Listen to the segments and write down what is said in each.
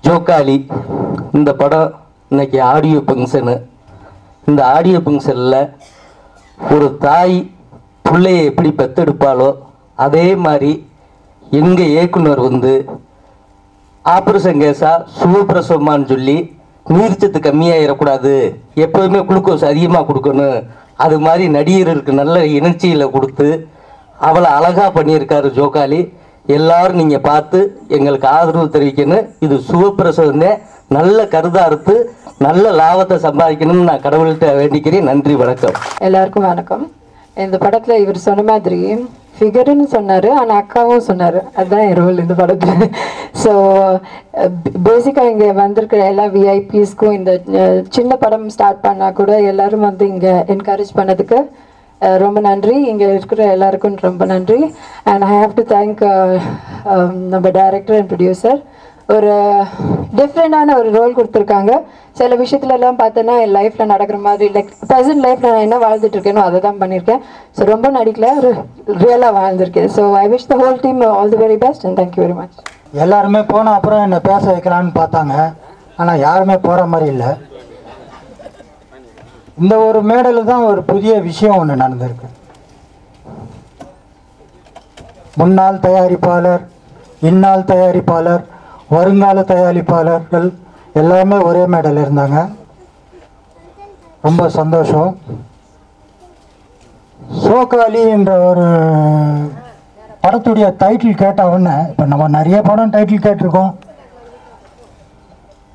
ஜோக்காலி இந்த படம் இன்னைக்கு ஆடியோ ஃபங்க்ஷனு. இந்த ஆடியோ ஃபங்க்ஷனில் ஒரு தாய் பிள்ளையை எப்படி பெற்றெடுப்பாலோ அதே மாதிரி எங்கள் இயக்குனர் வந்து ஆப்ரேஷன் கேஸாக சுகப்பிரசவமானு சொல்லி நீர்ச்சத்து கம்மியாகிடக்கூடாது, எப்போதுமே குளுக்கோஸ் அதிகமாக கொடுக்கணும், அது மாதிரி நடிகருக்கு நல்ல இணர்ச்சியில் கொடுத்து அவளை அழகாக பண்ணியிருக்காரு ஜோக்காலி. எல்லாரும் நீங்கள் பார்த்து எங்களுக்கு ஆதரவு தெரிவிக்கணும். இது சுகப்பிரசவம்னே நல்ல கருதாறுத்து நல்ல லாபத்தை சம்பாதிக்கணும்னு நான் கடவுள்கிட்ட வேண்டிக்கிறேன். நன்றி, வணக்கம். எல்லாருக்கும் வணக்கம். இந்த படத்தில் இவர் சொன்ன மாதிரி ஃபிகர்னு சொன்னார், ஆனால் அக்காவும் சொன்னார். அதுதான் என் ரோல் இந்த படத்தில். ஸோ பேசிக்காக இங்கே வந்திருக்கிற எல்லா விஐபிஸ்க்கும் இந்த சின்ன படம் ஸ்டார்ட் பண்ணால் கூட எல்லோரும் வந்து இங்கே என்கரேஜ் பண்ணதுக்கு ரொம்ப நன்றி. இங்கே இருக்கிற எல்லாருக்கும் ரொம்ப நன்றி. And I have to thank நம்ம டைரக்டர் அண்ட் ப்ரொடியூசர். ஒரு டிஃப்ரெண்டான ஒரு ரோல் கொடுத்துருக்காங்க. சில விஷயத்துலலாம் பார்த்தோன்னா என் லைஃப்பில் நடக்கிற மாதிரி, லைக் ப்ரெசன்ட் லைஃப்பில் நான் என்ன வாழ்ந்துட்டு இருக்கேனோ அதை தான் பண்ணியிருக்கேன். ஸோ ரொம்ப நடிக்கல, ரியலாக வாழ்ந்திருக்கேன். So I wish the whole team all the very best and thank you very much. எல்லாருமே போன அப்புறம் என்னை பேச வைக்கலான்னு பார்த்தாங்க, ஆனால் யாருமே போகிற மாதிரி இல்லை. இந்த ஒரு மேடையில் தான் ஒரு புதிய விஷயம் ஒன்று நடந்திருக்கு. முன்னாள் தயாரிப்பாளர், இந்நாள் தயாரிப்பாளர், வருங்கால தயாரிப்பாளர்கள் எல்லாமே ஒரே மேடையில் இருந்தாங்க. ரொம்ப சந்தோஷம். சோக்காலி என்ற ஒரு படத்துடைய டைட்டில் கேட்ட உடனே, இப்போ நம்ம நிறைய படம் டைட்டில் கேட்டிருக்கோம்,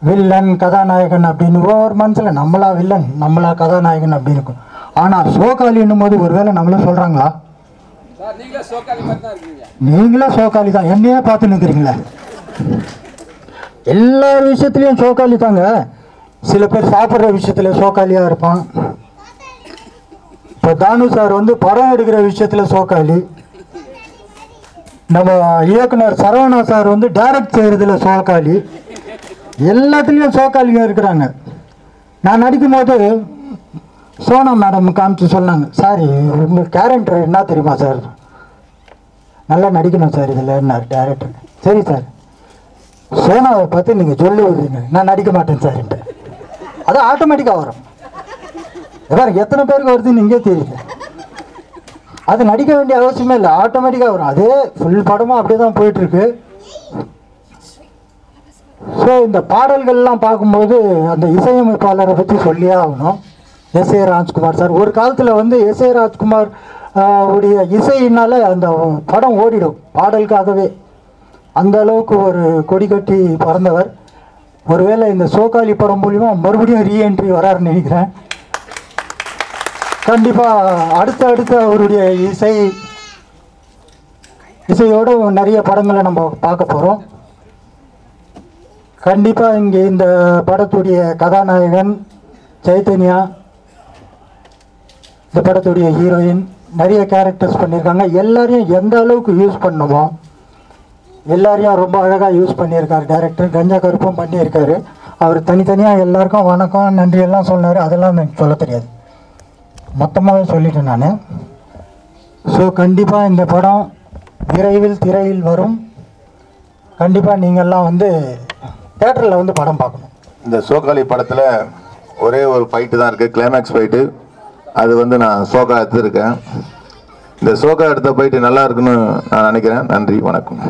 வில்லன் கதாநாயகன் அப்படின்னு. ஒவ்வொரு மனசில் நம்மளா வில்லன் நம்மளா கதாநாயகன் அப்படின்னு இருக்கும். ஆனால் சோக்காலின்னும் போது ஒருவேளை நம்மளும் சொல்கிறாங்களா? நீங்களே சோக்காலி தான், என்னையே பார்த்து நிற்கிறீங்களே. எல்லா விஷயத்துலையும் சோக்காலி தாங்க. சில பேர் சாப்பிட்ற விஷயத்தில் சோக்காலியாக இருப்பான். இப்போ தானு சார் வந்து படம் எடுக்கிற விஷயத்தில் சோக்காலி. நம்ம இயக்குனர் சரவணா சார் வந்து டைரக்ட் செய்கிறதுல சோக்காலி. எல்லாத்துலேயும் சோக்காலிங்க இருக்கிறாங்க. நான் நடிக்கும்போது சோனா மேடம் காமிச்சு சொன்னாங்க, சார் உங்கள் கேரக்டர் என்ன தெரியுமா சார், நல்லா நடிக்கணும் சார் இதில் என்னார் டேரக்டர். சரி சார், சோனாவை பார்த்து நீங்கள் சொல்லுவீங்க, நான் நடிக்க மாட்டேன் சார்ன்ட்டு. அது ஆட்டோமேட்டிக்காக வரும். எவ்வாறு எத்தனை பேருக்கு வருதுன்னு இங்கே தெரியல. அது நடிக்க வேண்டிய அவசியமே இல்லை, ஆட்டோமேட்டிக்காக வரும். அதே ஃபுல் படமும் அப்படியே தான் போயிட்டுருக்கு. ஸோ இந்த பாடல்கள்லாம் பார்க்கும்போது அந்த இசையமைப்பாளரை பற்றி சொல்லியே ஆகணும். S A Rajkumar sir. ஒரு காலத்தில் வந்து எஸ் ஏ ராஜ்குமார் உடைய இசையினால் அந்த படம் ஓடிடும் பாடலுக்காகவே. அந்த அளவுக்கு ஒரு கொடி கட்டி பறந்தவர். ஒருவேளை இந்த சோக்காலி படம் மூலிமா மறுபடியும் ரீஎன்ட்ரி வராருன்னு நினைக்கிறேன். கண்டிப்பாக அடுத்த அவருடைய இசையோடு நிறைய படங்களை நம்ம பார்க்க போகிறோம். கண்டிப்பாக இங்கே இந்த படத்துடைய கதாநாயகன் சைத்தன்யா, இந்த படத்துடைய ஹீரோயின், நிறைய கேரக்டர்ஸ் பண்ணியிருக்காங்க. எல்லாரையும் எந்த அளவுக்கு யூஸ் பண்ணுமோ எல்லாரையும் ரொம்ப அழகாக யூஸ் பண்ணியிருக்காரு டைரக்டர். கஞ்சா கருப்பும் பண்ணியிருக்காரு. அவர் தனித்தனியாக எல்லாருக்கும் வணக்கம் நன்றி எல்லாம் சொன்னார். அதெல்லாம் எனக்கு சொல்ல தெரியாது, மொத்தமாகவே சொல்லிட்டேன் நான். ஸோ கண்டிப்பாக இந்த படம் விரைவில் திரையில் வரும். கண்டிப்பாக நீங்கள்லாம் வந்து தியேட்டரில் வந்து படம் பார்க்கணும். இந்த சோக்காலி படத்தில் ஒரே ஒரு ஃபைட்டு தான் இருக்குது, கிளைமேக்ஸ் ஃபைட்டு. அது வந்து நான் சோக்கா எடுத்துருக்கேன். இந்த சோக்கா எடுத்த ஃபைட்டு நல்லா இருக்குன்னு நான் நினைக்கிறேன். நன்றி, வணக்கம்.